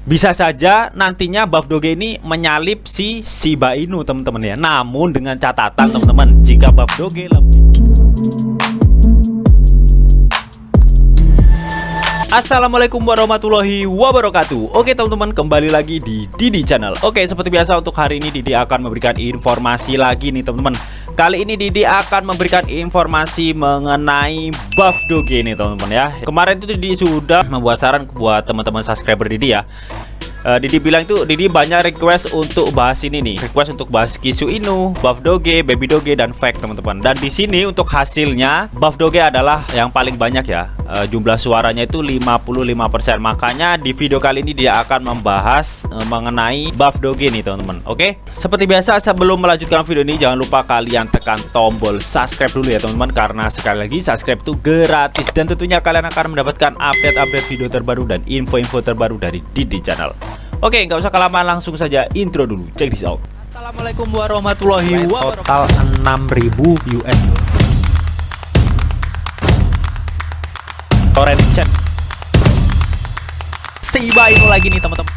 Bisa saja nantinya buff Doge ini menyalip si Shiba Inu teman-teman ya. Namun dengan catatan teman-teman, jika buff Doge lebih. Assalamualaikum warahmatullahi wabarakatuh. Oke teman-teman, kembali lagi di Didi Channel. Oke, seperti biasa untuk hari ini Didi akan memberikan informasi lagi nih teman-teman. Kali ini Didi akan memberikan informasi mengenai buff Doge nih teman-teman ya. Kemarin itu Didi sudah membuat saran buat teman-teman subscriber Didi ya. Didi bilang itu Didi banyak request untuk bahas ini nih, request untuk bahas Kishu Inu, buff Doge, baby Doge, dan fake teman-teman. Dan di sini untuk hasilnya buff Doge adalah yang paling banyak ya. Jumlah suaranya itu 55%. Makanya di video kali ini dia akan membahas mengenai buff Doge nih teman-teman. Oke, seperti biasa sebelum melanjutkan video ini jangan lupa kalian tekan tombol subscribe dulu ya teman-teman, karena sekali lagi subscribe itu gratis dan tentunya kalian akan mendapatkan update-update video terbaru dan info-info terbaru dari Didi Channel. Oke, nggak usah kelamaan, langsung saja intro dulu. Check this out. Assalamualaikum warahmatullahi wabarakatuh. Total 6.000 US. Torrent chat. Shiba Inu lagi nih teman-teman.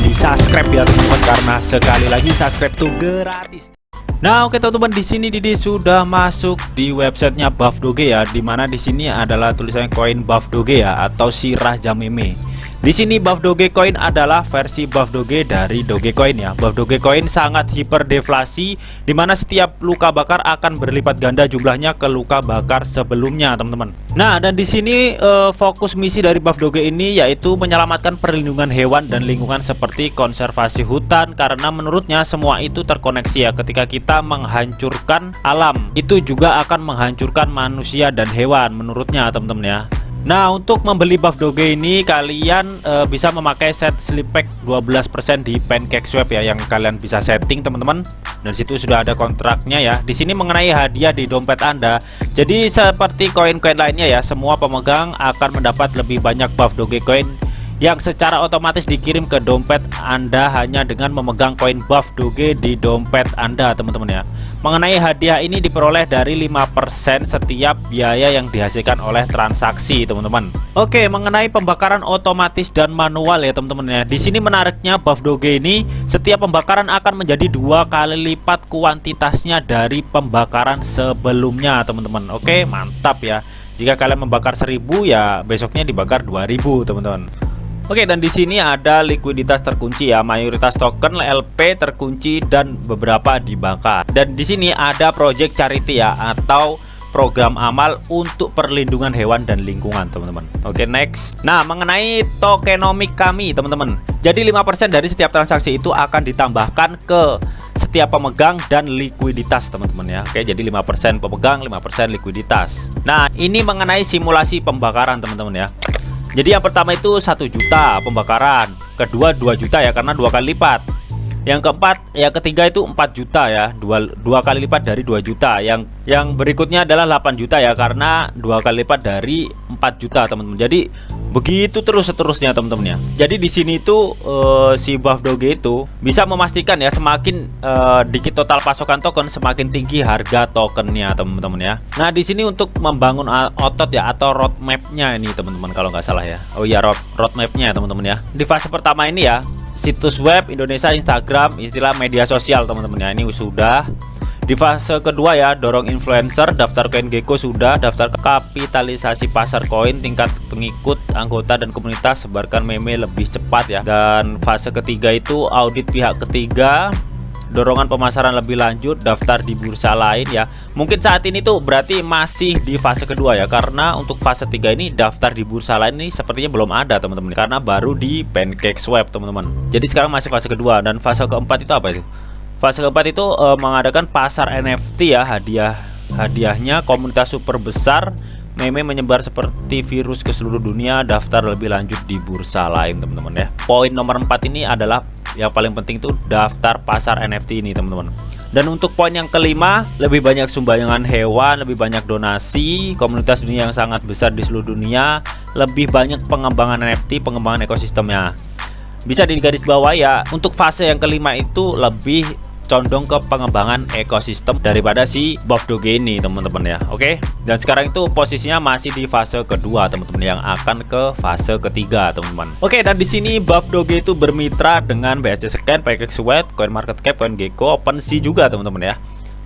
Di subscribe ya teman-teman, karena sekali lagi subscribe tuh gratis. Nah, oke teman-teman, di sini Didi sudah masuk di websitenya buff Doge ya, dimana di sini adalah tulisannya koin buff Doge ya, atau Sirah Jameme. Di sini buff Doge coin adalah versi buff Doge dari Dogecoin ya. Buff Dogecoin sangat hiperdeflasi, dimana setiap luka bakar akan berlipat ganda jumlahnya ke luka bakar sebelumnya teman-teman. Nah, dan di sini fokus misi dari buff Doge ini yaitu menyelamatkan perlindungan hewan dan lingkungan seperti konservasi hutan, karena menurutnya semua itu terkoneksi ya. Ketika kita menghancurkan alam, itu juga akan menghancurkan manusia dan hewan menurutnya teman-teman ya. Nah, untuk membeli buff Doge ini kalian bisa memakai set sleep pack 12% di PancakeSwap ya, yang kalian bisa setting teman-teman. Dan situ sudah ada kontraknya ya. Di sini mengenai hadiah di dompet Anda. Jadi seperti koin-koin lainnya ya, semua pemegang akan mendapat lebih banyak buff Doge coin yang secara otomatis dikirim ke dompet Anda hanya dengan memegang koin buff Doge di dompet Anda teman-teman ya. Mengenai hadiah ini diperoleh dari 5% setiap biaya yang dihasilkan oleh transaksi teman-teman. Oke, mengenai pembakaran otomatis dan manual ya teman-teman ya. Di sini menariknya buff Doge ini setiap pembakaran akan menjadi 2 kali lipat kuantitasnya dari pembakaran sebelumnya teman-teman. Oke, mantap ya. Jika kalian membakar 1000 ya besoknya dibakar 2000 teman-teman. Oke, dan di sini ada likuiditas terkunci ya, mayoritas token LP terkunci dan beberapa dibakar. Dan di sini ada project charity ya, atau program amal untuk perlindungan hewan dan lingkungan teman-teman. Oke, next. Nah, mengenai tokenomic kami teman-teman. Jadi 5% dari setiap transaksi itu akan ditambahkan ke setiap pemegang dan likuiditas teman-teman ya. Oke, jadi 5% pemegang, 5% likuiditas. Nah, ini mengenai simulasi pembakaran teman-teman ya. Jadi yang pertama itu 1 juta pembakaran, kedua 2 juta ya, karena 2 kali lipat. Yang keempat, yang ketiga itu 4 juta ya, 2 kali lipat dari 2 juta. Yang berikutnya adalah 8 juta ya, karena 2 kali lipat dari 4 juta teman-teman. Jadi begitu terus seterusnya teman-teman ya. Jadi di sini itu si buff Doge itu bisa memastikan ya, semakin dikit total pasokan token semakin tinggi harga tokennya teman-teman ya. Nah, di sini untuk membangun otot ya, atau roadmapnya ini teman-teman kalau nggak salah ya. Oh iya, roadmapnya teman-teman ya. Di fase pertama ini ya, situs web Indonesia, Instagram, istilah media sosial teman-teman ya, ini sudah. Di fase kedua ya, dorong influencer, daftar koin Gecko sudah, daftar kapitalisasi pasar koin, tingkat pengikut, anggota dan komunitas, sebarkan meme lebih cepat ya. Dan fase ketiga itu audit pihak ketiga, dorongan pemasaran lebih lanjut, daftar di bursa lain ya. Mungkin saat ini tuh berarti masih di fase kedua ya, karena untuk fase 3 ini daftar di bursa lain ini sepertinya belum ada teman-teman, karena baru di PancakeSwap teman-teman. Jadi sekarang masih fase kedua. Dan fase keempat itu apa itu? Fase keempat itu mengadakan pasar NFT ya, hadiahnya komunitas super besar, meme menyebar seperti virus ke seluruh dunia, daftar lebih lanjut di bursa lain teman-teman ya. Poin nomor 4 ini adalah yang paling penting tuh, daftar pasar NFT ini teman-teman. Dan untuk poin yang kelima, lebih banyak sumbangan hewan, lebih banyak donasi, komunitas dunia yang sangat besar di seluruh dunia, lebih banyak pengembangan NFT, pengembangan ekosistemnya. Bisa digarisbawahi ya, untuk fase yang kelima itu lebih condong ke pengembangan ekosistem daripada si Buff Doge ini teman-teman ya. Oke, dan sekarang itu posisinya masih di fase kedua teman-teman, yang akan ke fase ketiga teman-teman. Oke, dan di sini Buff Doge itu bermitra dengan BSC Scan, PancakeSwap, CoinMarketCap, CoinGecko, OpenSea juga teman-teman ya,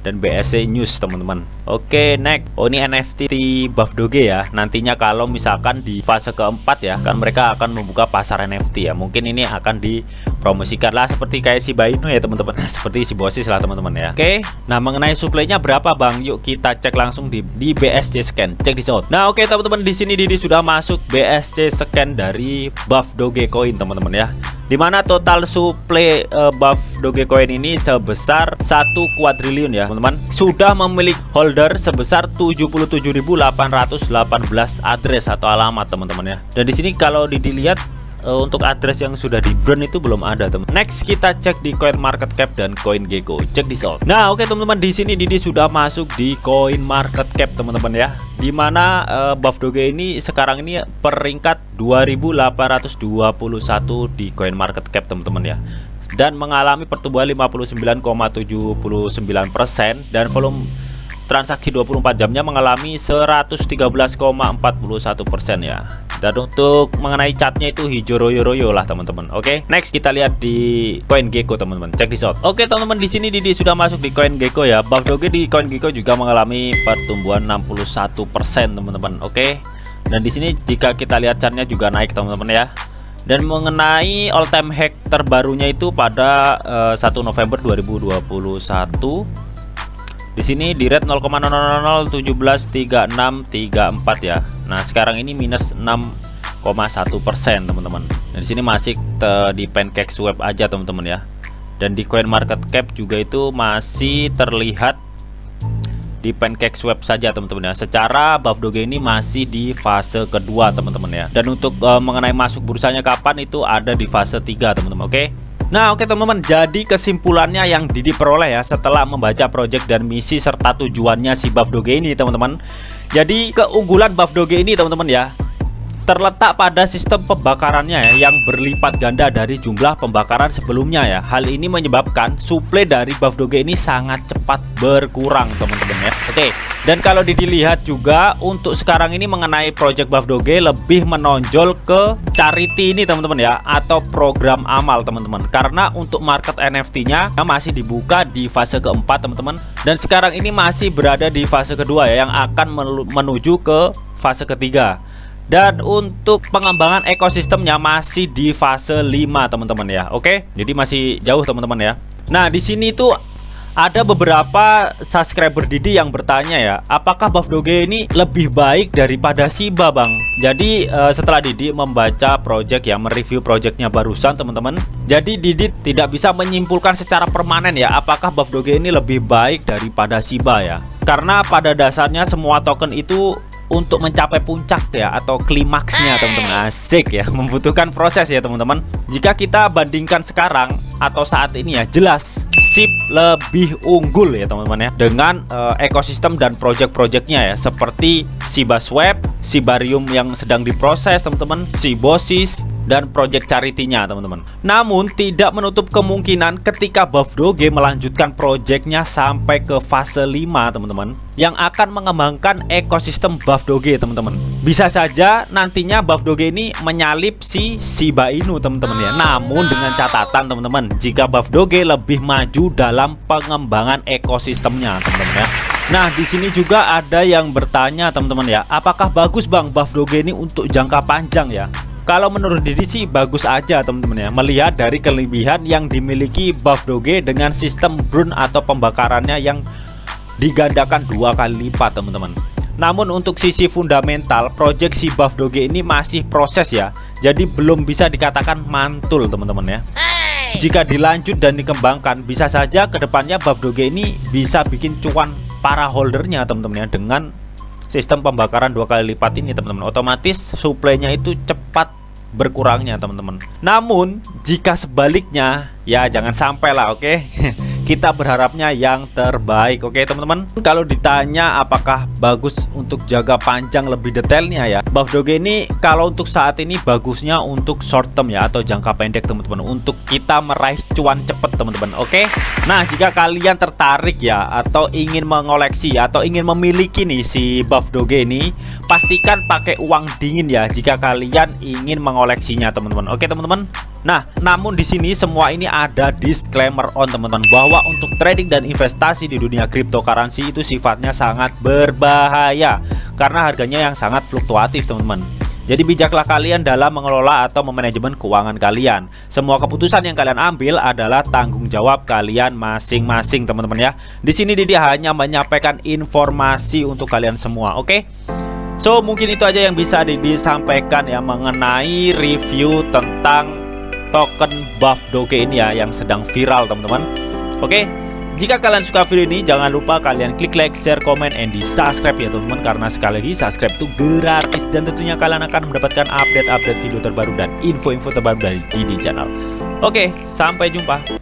dan BSC News teman-teman. Oke, next. Oh, ini NFT Buff Doge ya. Nantinya kalau misalkan di fase keempat ya, kan mereka akan membuka pasar NFT ya. Mungkin ini akan dipromosikan lah seperti kayak si Inu ya teman-teman. Seperti si Bosis lah teman-teman ya. Oke. Nah, mengenai supply-nya berapa Bang? Yuk kita cek langsung di BSC Scan. Check this out. Nah, oke teman-teman, di sini Didi sudah masuk BSC Scan dari Buff Doge Coin teman-teman ya. Dimana total supply Buff Doge Coin ini sebesar 1 kuadriliun ya teman-teman. Sudah memiliki holder sebesar 77.818 address atau alamat teman-teman ya. Dan di sini kalau dilihat untuk address yang sudah di burn itu belum ada teman. Next kita cek di CoinMarketCap dan CoinGecko. Check this out. Nah, oke teman-teman, di sini Didi sudah masuk di CoinMarketCap teman-teman ya. Dimana Buff Doge ini sekarang ini peringkat 2821 di CoinMarketCap teman-teman ya, dan mengalami pertumbuhan 59,79% dan volume transaksi 24 jamnya mengalami 113,41% ya. Dan untuk mengenai chartnya itu hijau royo-royo lah teman-teman. Oke, next kita lihat di CoinGecko teman-teman. Check this out. Oke teman-teman, di sini Didi sudah masuk di CoinGecko ya. Buff Doge di CoinGecko juga mengalami pertumbuhan 61% teman-teman. Oke. Dan di sini jika kita lihat chartnya juga naik teman-teman ya. Dan mengenai all time high terbarunya itu pada 1 November 2021. Di sini di rate 0,000173634 ya. Nah, sekarang ini minus 6,1% teman-teman. Dan di sini masih di PancakeSwap aja teman-teman ya. Dan di CoinMarketCap juga itu masih terlihat di PancakeSwap saja teman-teman ya. Secara Buff Doge ini masih di fase kedua teman-teman ya. Dan untuk mengenai masuk bursanya kapan itu ada di fase 3 teman-teman. Oke. Nah, oke teman-teman, jadi kesimpulannya yang Didi peroleh ya setelah membaca project dan misi serta tujuannya si Buff Doge ini teman-teman. Jadi keunggulan Buff Doge ini teman-teman ya terletak pada sistem pembakarannya ya, yang berlipat ganda dari jumlah pembakaran sebelumnya ya. Hal ini menyebabkan suplai dari Buff Doge ini sangat cepat berkurang teman-teman ya. Oke, dan kalau dilihat juga untuk sekarang ini mengenai project Buff Doge lebih menonjol ke charity ini teman-teman ya, atau program amal teman-teman. Karena untuk market NFT-nya masih dibuka di fase keempat teman-teman, dan sekarang ini masih berada di fase kedua ya, yang akan menuju ke fase ketiga. Dan untuk pengembangan ekosistemnya masih di fase 5 teman-teman ya. Oke, jadi masih jauh teman-teman ya. Nah, di sini tuh ada beberapa subscriber Didi yang bertanya ya, apakah Buff Doge ini lebih baik daripada Shiba Bang? Jadi setelah Didi membaca project ya, mereview projectnya barusan teman-teman, jadi Didi tidak bisa menyimpulkan secara permanen ya apakah Buff Doge ini lebih baik daripada Shiba ya. Karena pada dasarnya semua token itu untuk mencapai puncak ya, atau klimaksnya teman-teman, asik ya, membutuhkan proses ya teman-teman. Jika kita bandingkan sekarang atau saat ini ya, jelas SHIB lebih unggul ya teman-teman ya, dengan ekosistem dan project-projectnya ya, seperti ShibaSwap, Shibarium yang sedang diproses teman-teman, Shibosis, dan project charity-nya teman-teman. Namun tidak menutup kemungkinan ketika Buff Doge melanjutkan projectnya sampai ke fase 5 teman-teman, yang akan mengembangkan ekosistem Buff Doge teman-teman. Bisa saja nantinya Buff Doge ini menyalip si Shiba Inu teman-teman ya. Namun dengan catatan teman-teman, jika Buff Doge lebih maju dalam pengembangan ekosistemnya teman-teman ya. Nah, di sini juga ada yang bertanya teman-teman ya, apakah bagus Bang Buff Doge ini untuk jangka panjang ya? Kalau menurut Didi sih bagus aja teman-teman ya, melihat dari kelebihan yang dimiliki Buff Doge dengan sistem burn atau pembakarannya yang digandakan 2 kali lipat teman-teman. Namun untuk sisi fundamental, project si Buff Doge ini masih proses ya, jadi belum bisa dikatakan mantul teman-teman ya. Jika dilanjut dan dikembangkan, bisa saja kedepannya Buff Doge ini bisa bikin cuan para holdernya teman-teman ya, dengan sistem pembakaran 2 kali lipat ini teman-teman. Otomatis supply-nya itu cepat berkurangnya teman-teman. Namun jika sebaliknya ya jangan sampai lah, oke. kita berharapnya yang terbaik. Oke teman-teman, kalau ditanya apakah bagus untuk jaga panjang lebih detailnya ya, Buff Doge ini kalau untuk saat ini bagusnya untuk short term ya, atau jangka pendek teman-teman, untuk kita meraih cuan cepet teman-teman. Oke, nah jika kalian tertarik ya, atau ingin mengoleksi atau ingin memiliki nih si Buff Doge ini, pastikan pakai uang dingin ya jika kalian ingin mengoleksinya teman-teman. Oke teman-teman. Nah, namun di sini semua ini ada disclaimer on teman-teman, bahwa untuk trading dan investasi di dunia cryptocurrency itu sifatnya sangat berbahaya karena harganya yang sangat fluktuatif teman-teman. Jadi bijaklah kalian dalam mengelola atau memanajemen keuangan kalian. Semua keputusan yang kalian ambil adalah tanggung jawab kalian masing-masing teman-teman ya. Di sini Didi hanya menyampaikan informasi untuk kalian semua. Oke? So mungkin itu aja yang bisa Didi sampaikan ya mengenai review tentang token Buff Doge ini ya, yang sedang viral teman-teman. Oke, jika kalian suka video ini jangan lupa kalian klik like, share, komen, and di subscribe ya teman-teman, karena sekali lagi subscribe itu gratis dan tentunya kalian akan mendapatkan update-update video terbaru dan info-info terbaru dari Didi Channel. Oke, sampai jumpa.